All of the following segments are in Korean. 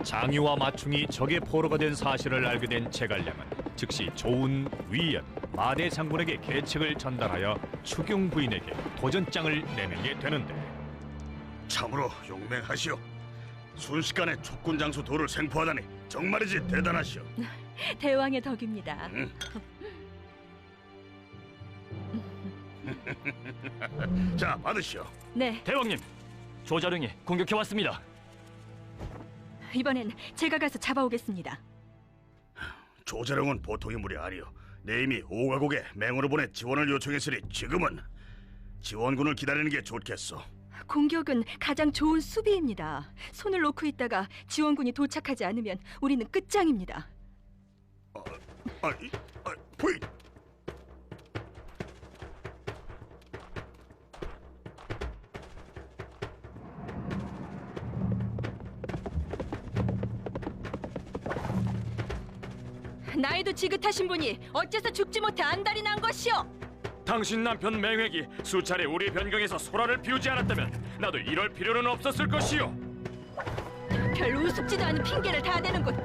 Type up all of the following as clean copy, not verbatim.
장유와 마충이 적의 포로가 된 사실을 알게 된 제갈량은 즉시 조운, 위연, 마대 장군에게 계책을 전달하여 추경 부인에게 도전장을 내밀게 되는데, 참으로 용맹하시오. 순식간에 촉군 장수 도를 생포하다니 정말이지 대단하시오. 대왕의 덕입니다. 자, 받으시오. 네, 대왕님, 조자룡이 공격해 왔습니다. 이번엔 제가 가서 잡아오겠습니다. 조자룡은 보통의 물이 아니오. 내 이미 오가국에 맹으로 보내 지원을 요청했으니 지금은 지원군을 기다리는 게 좋겠소. 공격은 가장 좋은 수비입니다. 손을 놓고 있다가 지원군이 도착하지 않으면 우리는 끝장입니다. 부인! 나이도 지긋하신 분이 어째서 죽지 못해 안달이 난 것이오? 당신 남편 맹획이 수차례 우리 변경에서 소란을 피우지 않았다면 나도 이럴 필요는 없었을 것이오. 별 우습지도 않은 핑계를 다 대는군.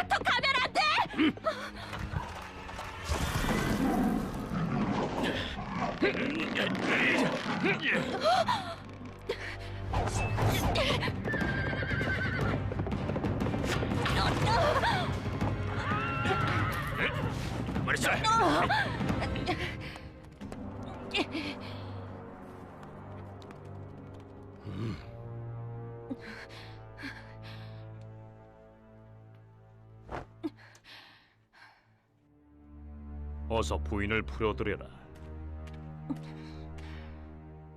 더 가면 안 돼! 말이죠. 어서 부인을 풀어드려라.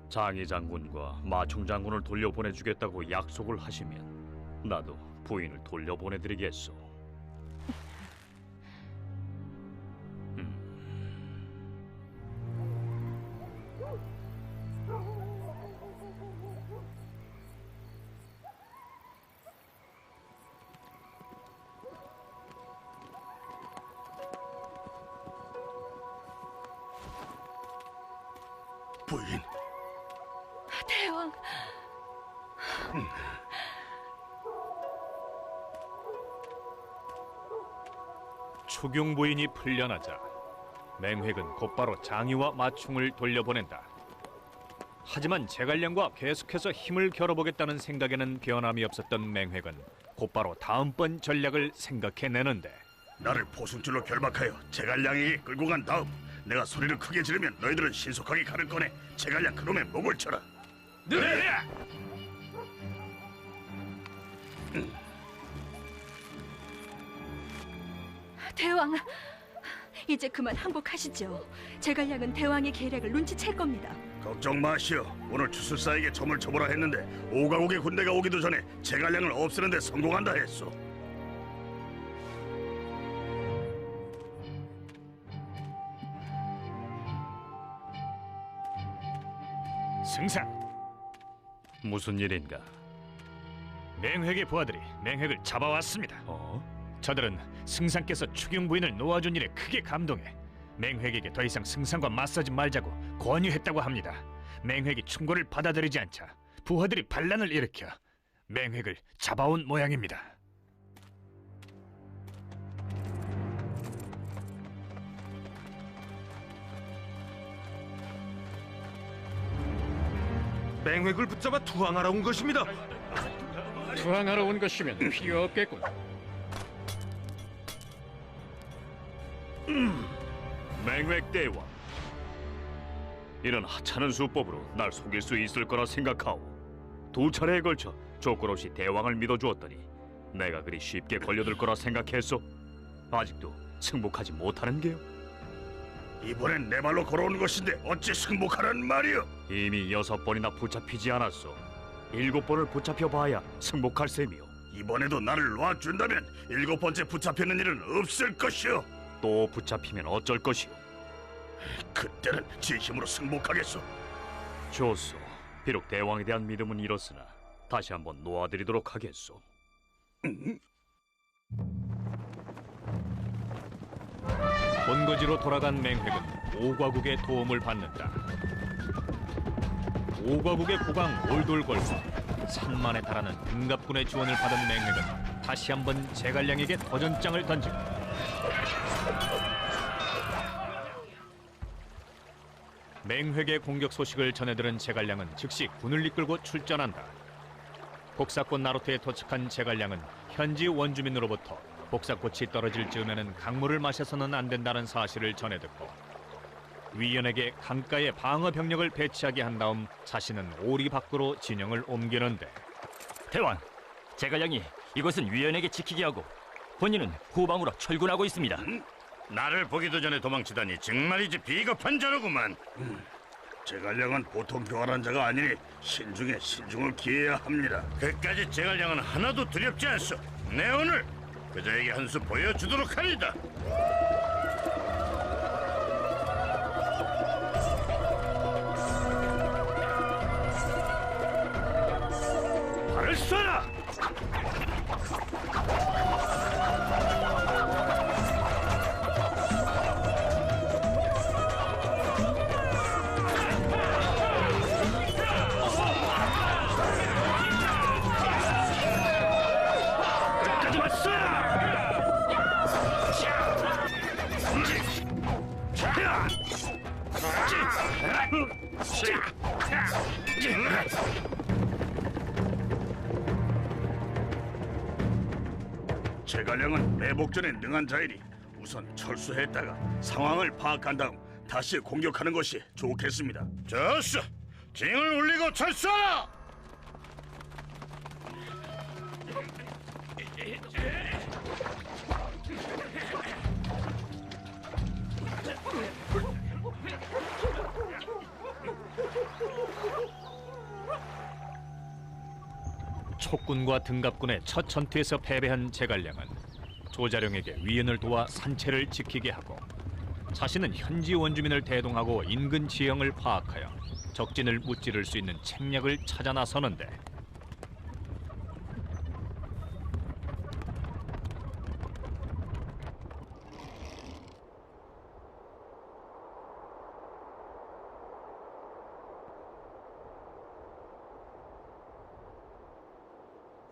장희 장군과 마충 장군을 돌려보내주겠다고 약속을 하시면 나도 부인을 돌려보내드리겠소. 부인, 대왕, 추경 부인이 풀려나자 맹획은 곧바로 장유와 마충을 돌려보낸다. 하지만 제갈량과 계속해서 힘을 겨뤄보겠다는 생각에는 변함이 없었던 맹획은 곧바로 다음번 전략을 생각해내는데, 나를 포승줄로 결박하여 제갈량에게 끌고 간 다음 내가 소리를 크게 지르면 너희들은 신속하게 칼을 꺼내 제갈량 그놈의 목을 쳐라. 네! 대왕, 이제 그만 항복하시죠. 제갈량은 대왕의 계략을 눈치챌 겁니다. 걱정 마시오. 오늘 주술사에게 점을 쳐보라 했는데 오가국의 군대가 오기도 전에 제갈량을 없애는 데 성공한다 했소. 승상, 무슨 일인가? 맹획의 부하들이 맹획을 잡아왔습니다. 저들은 승상께서 추경 부인을 놓아준 일에 크게 감동해 맹획에게 더 이상 승상과 맞서지 말자고 권유했다고 합니다. 맹획이 충고를 받아들이지 않자 부하들이 반란을 일으켜 맹획을 잡아온 모양입니다. 맹획을 붙잡아 투항하러 온 것입니다. 투항하러 온 것이면 필요 없겠군. 맹획 대왕, 이런 하찮은 수법으로 날 속일 수 있을 거라 생각하오. 두 차례에 걸쳐 조건 없이 대왕을 믿어주었더니 내가 그리 쉽게 걸려들 거라 생각했소? 아직도 승복하지 못하는 게요? 이번엔 내 발로 걸어온 것인데 어찌 승복하란 말이오? 이미 6번이나 붙잡히지 않았소. 7번을 붙잡혀봐야 승복할 셈이오. 이번에도 나를 놔준다면 7번째 붙잡히는 일은 없을 것이오. 또 붙잡히면 어쩔 것이오? 그때는 제 힘으로 승복하겠소. 좋소. 비록 대왕에 대한 믿음은 잃었으나 다시 한번 놓아드리도록 하겠소. 본거지로 돌아간 맹획은 오과국의 도움을 받는다. 오과국의 국왕 올돌걸과 산만에 달하는 등갑군의 지원을 받은 맹획은 다시 한번 제갈량에게 도전장을 던진다. 맹획의 공격 소식을 전해들은 제갈량은 즉시 군을 이끌고 출전한다. 복사꽃 나루터에 도착한 제갈량은 현지 원주민으로부터 복사꽃이 떨어질 즈음에는 강물을 마셔서는 안 된다는 사실을 전해듣고 위연에게 강가에 방어 병력을 배치하게 한 다음 자신은 오리 밖으로 진영을 옮기는데, 대왕, 제갈량이 이것은 위원에게 지키게 하고 본인은 후방으로 철군하고 있습니다. 나를 보기도 전에 도망치다니 정말이지 비겁한 자로구만. 제갈량은 보통 교활한 자가 아니니 신중에 신중을 기해야 합니다. 그까지 제갈량은 하나도 두렵지 않소. 내 오늘 그자에게 한 수 보여주도록 하리다. 발을 쏘라! 제갈량은 매복전에 능한 자이니 우선 철수했다가 상황을 파악한 다음 다시 공격하는 것이 좋겠습니다. 좋소! 징을 올리고 철수하라! 촉군과 등갑군의 첫 전투에서 패배한 제갈량은 조자룡에게 위은을 도와 산채를 지키게 하고 자신은 현지 원주민을 대동하고 인근 지형을 파악하여 적진을 무찌를 수 있는 책략을 찾아 나서는데,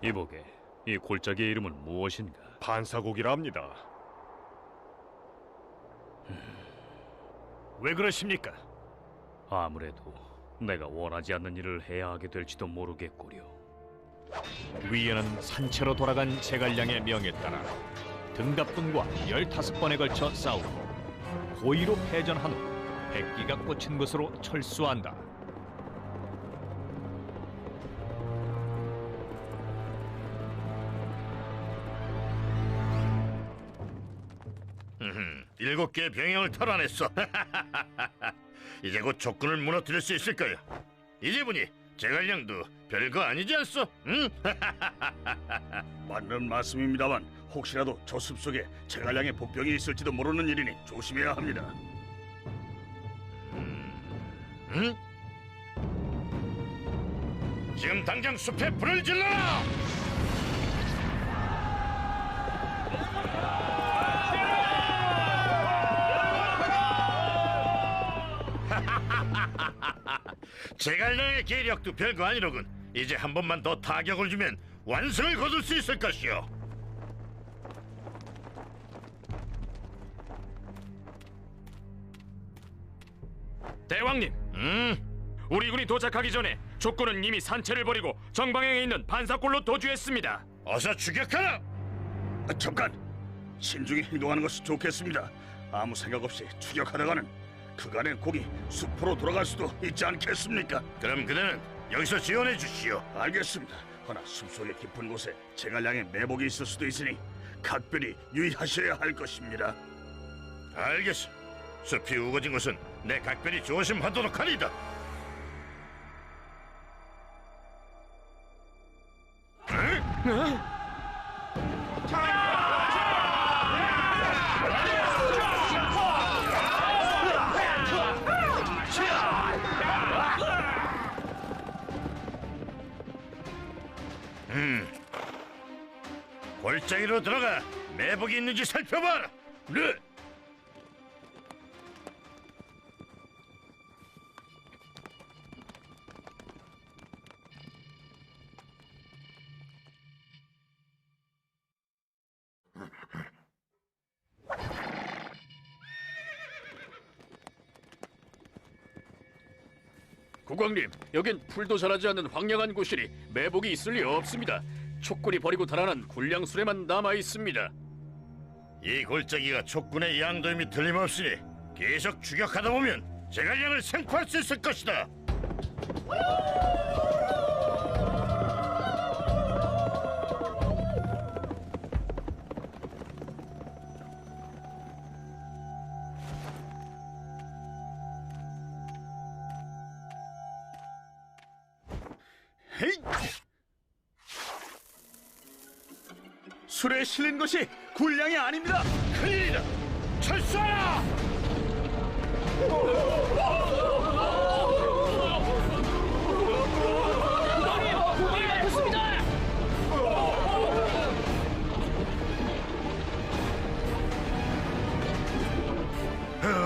이보게, 이 골짜기의 이름은 무엇인가? 반사곡이라 합니다. 왜 그러십니까? 아무래도 내가 원하지 않는 일을 해야 하게 될지도 모르겠구려. 위은은 산채로 돌아간 제갈량의 명에 따라 등갑군과 15번에 걸쳐 싸우고 고의로 패전한 후 백기가 꽂힌 곳으로 철수한다. 일곱 개의 병영을 탈환했어. 이제 곧 적군을 무너뜨릴 수 있을 거야. 이제 보니 제갈량도 별거 아니지 않소? 응? 맞는 말씀입니다만 혹시라도 저 숲속에 제갈량의 복병이 있을지도 모르는 일이니 조심해야 합니다. 응? 지금 당장 숲에 불을 질러라! 제갈량의 계력도 별거 아니로군. 이제 한 번만 더 타격을 주면 완승을 거둘 수 있을 것이오. 대왕님, 우리 군이 도착하기 전에 족군은 이미 산채를 버리고 정방향에 있는 반사골로 도주했습니다. 어서 추격하라! 잠깐! 신중히 행동하는 것이 좋겠습니다. 아무 생각 없이 추격하다가는 그간의 곡이 숲으로 돌아갈 수도 있지 않겠습니까? 그럼 그대는 여기서 지원해 주시오. 알겠습니다. 허나 숲속의 깊은 곳에 제갈량의 매복이 있을 수도 있으니 각별히 유의하셔야 할 것입니다. 알겠어. 숲이 우거진 곳은 내 각별히 조심하도록 하리다. 골짜기로 들어가 매복이 있는지 살펴봐라. 네. 국왕님, 여긴 풀도 자라지 않는 황량한 곳이니 매복이 있을 리 없습니다. 촉군이 버리고 달아난 군량 수레만 남아 있습니다. 이 골짜기가 촉군의 양도임이 틀림없으니 계속 추격하다 보면 제갈량을 생포할 수 있을 것이다. 헤이! 술에 실린 것이 군량이 아닙니다. 큰일이다. 철수하라!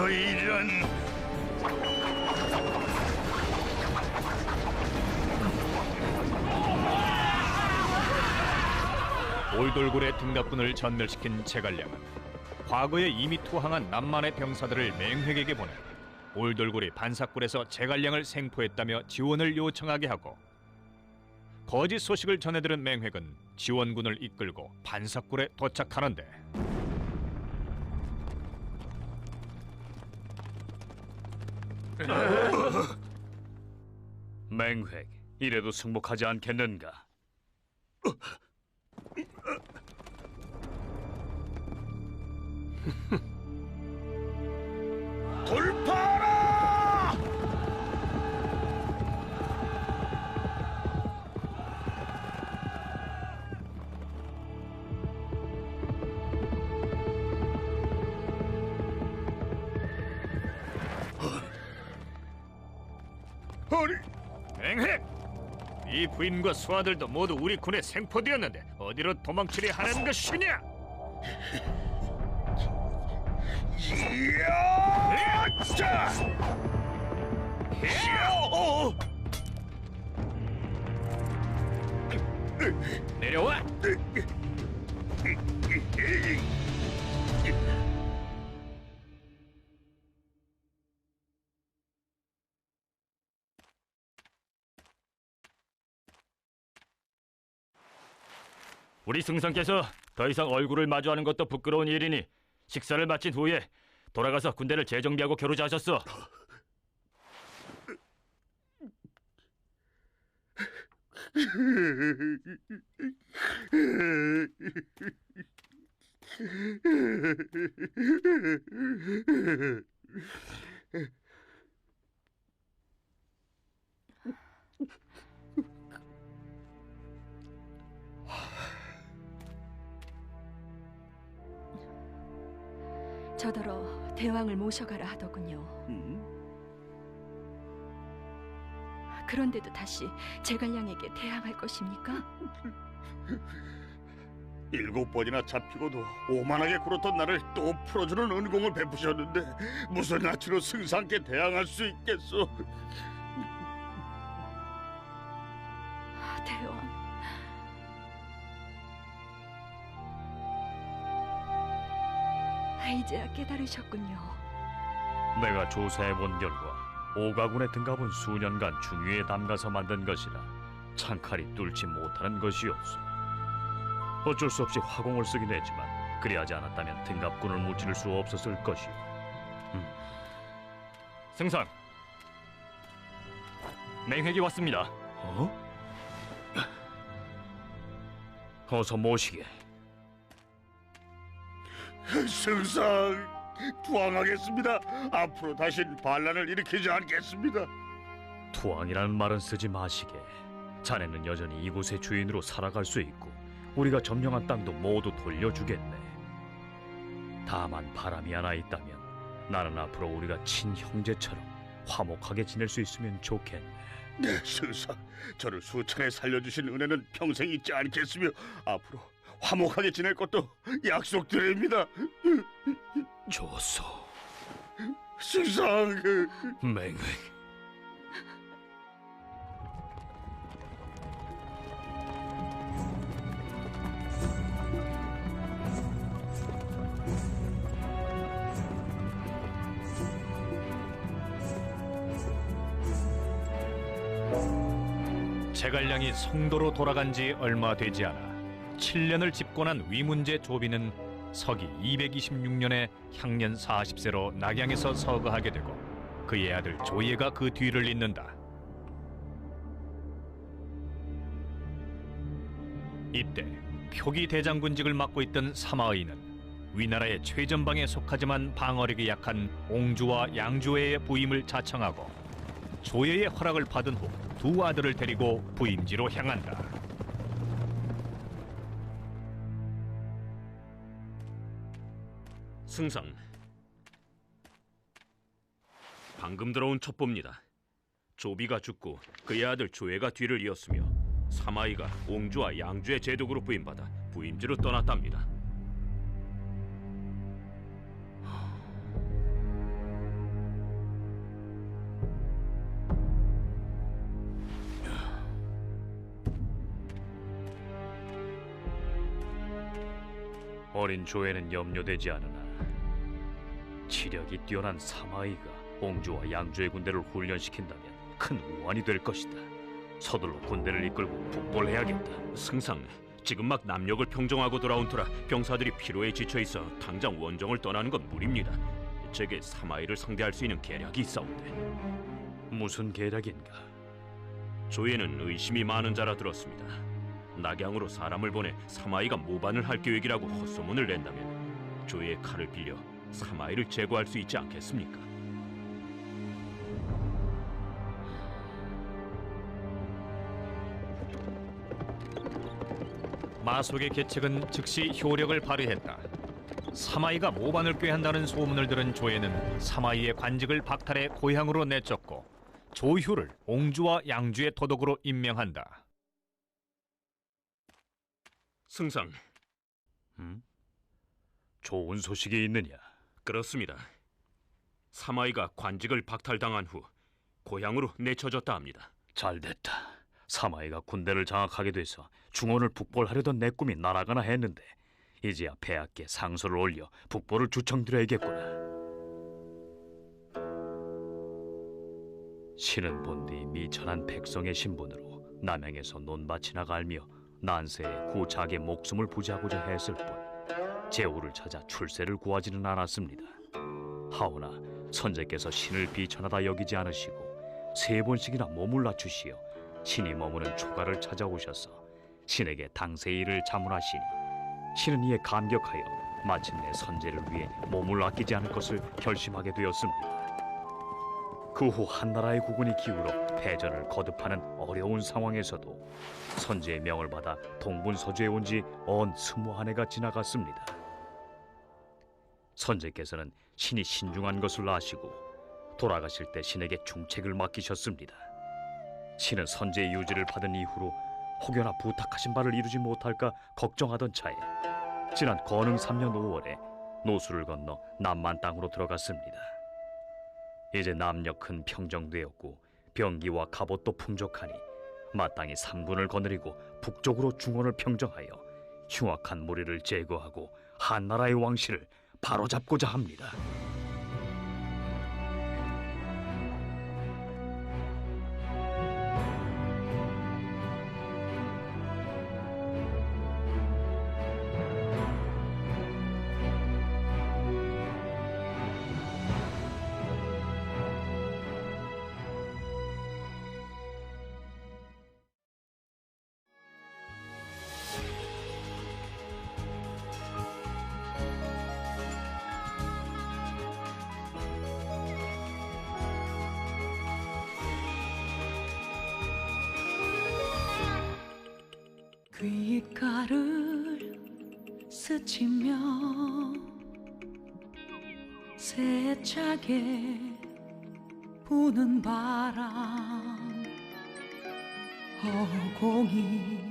이런. 올돌굴의 등갑군을 전멸시킨 제갈량은 과거에 이미 투항한 남만의 병사들을 맹획에게 보내 올돌굴이 반삭굴에서 제갈량을 생포했다며 지원을 요청하게 하고, 거짓 소식을 전해들은 맹획은 지원군을 이끌고 반삭굴에 도착하는데, 맹획, 이래도 승복하지 않겠는가? 돌파하라! 아니, 맹획! 네 부인과 수하들도 모두 우리 군에 생포되었는데 어디로 도망치려 하는 것이냐? 이야! 자! 내려와! 우리 승상께서 더 이상 얼굴을 마주하는 것도 부끄러운 일이니 식사를 마친 후에 돌아가서 군대를 재정비하고 겨루자하셨소. 저더러 대왕을 모셔가라 하더군요. 그런데도 다시 제갈량에게 대항할 것입니까? 7번이나 잡히고도 오만하게 굴었던 나를 또 풀어주는 은공을 베푸셨는데 무슨 가치로 승상께 대항할 수 있겠소? 대왕, 이제야 깨달으셨군요. 내가 조사해본 결과 오가군의 등갑은 수년간 중위에 담가서 만든 것이라 창칼이 뚫지 못하는 것이었소. 어쩔 수 없이 화공을 쓰긴 했지만 그리하지 않았다면 등갑군을 무찌를 수 없었을 것이오. 승상, 맹획이 왔습니다. 어서 모시게. 승상, 투항하겠습니다. 앞으로 다신 반란을 일으키지 않겠습니다. 투항이라는 말은 쓰지 마시게. 자네는 여전히 이곳의 주인으로 살아갈 수 있고 우리가 점령한 땅도 모두 돌려주겠네. 다만 바람이 하나 있다면 나는 앞으로 우리가 친형제처럼 화목하게 지낼 수 있으면 좋겠네. 네, 승상, 저를 수차례 살려주신 은혜는 평생 잊지 않겠으며 앞으로 화목하게 지낼 것도 약속드립니다. 좋소. 승상, 맹획. 제갈량이 성도로 돌아간 지 얼마 되지 않아 7년을 집권한 위문제 조비는 서기 226년에 향년 40세로 낙양에서 서거하게 되고 그의 아들 조예가 그 뒤를 잇는다. 이때 표기 대장군직을 맡고 있던 사마의는 위나라의 최전방에 속하지만 방어력이 약한 옹주와 양주의 부임을 자청하고 조예의 허락을 받은 후 두 아들을 데리고 부임지로 향한다. 승상, 방금 들어온 첩보입니다. 조비가 죽고 그의 아들 조예가 뒤를 이었으며 사마이가 옹주와 양주의 제독으로 부임받아 부임지로 떠났답니다. 어린 조에는 염려되지 않으나 치력이 뛰어난 사마이가 옹주와 양주의 군대를 훈련시킨다면 큰 우환이 될 것이다. 서둘러 군대를 이끌고 북벌해야겠다. 승상, 지금 막 남녘을 평정하고 돌아온 터라 병사들이 피로에 지쳐 있어 당장 원정을 떠나는 건 무리입니다. 제게 사마이를 상대할 수 있는 계략이 있사온데. 무슨 계략인가? 조예는 의심이 많은 자라 들었습니다. 낙양으로 사람을 보내 사마이가 모반을 할 계획이라고 헛소문을 낸다면 조예의 칼을 빌려 사마이를 제거할 수 있지 않겠습니까? 마속의 계책은 즉시 효력을 발휘했다. 사마이가 모반을 꾀한다는 소문을 들은 조예는 사마이의 관직을 박탈해 고향으로 내쫓고 조휴를 옹주와 양주의 도독으로 임명한다. 승상, 좋은 소식이 있느냐? 그렇습니다. 사마이가 관직을 박탈당한 후 고향으로 내쳐졌다 합니다. 잘됐다. 사마이가 군대를 장악하게 돼서 중원을 북벌하려던 내 꿈이 날아가나 했는데 이제야 폐하께 상소를 올려 북벌을 주청드려야겠구나. 신은 본디 미천한 백성의 신분으로 남양에서 논밭이나 갈며 난세에 구작의 목숨을 부지하고자 했을 뿐 제후를 찾아 출세를 구하지는 않았습니다. 하오나 선제께서 신을 비천하다 여기지 않으시고 3번씩이나 몸을 낮추시어 신이 머무는 초가를 찾아오셔서 신에게 당세의 일을 자문하시니 신은 이에 감격하여 마침내 선제를 위해 몸을 아끼지 않을 것을 결심하게 되었습니다. 그 후 한나라의 국군이 기울어 패전을 거듭하는 어려운 상황에서도 선제의 명을 받아 동분서주에 온 지 언 21해가 지나갔습니다. 선제께서는 신이 신중한 것을 아시고 돌아가실 때 신에게 중책을 맡기셨습니다. 신은 선제의 유지를 받은 이후로 혹여나 부탁하신 바를 이루지 못할까 걱정하던 차에 지난 건흥 3년 5월에 노수를 건너 남만 땅으로 들어갔습니다. 이제 남녘은 평정되었고 병기와 갑옷도 풍족하니 마땅히 삼군을 거느리고 북쪽으로 중원을 평정하여 흉악한 무리를 제거하고 한나라의 왕실을 바로잡고자 합니다. 귓가를 스치며 세차게 부는 바람 허공이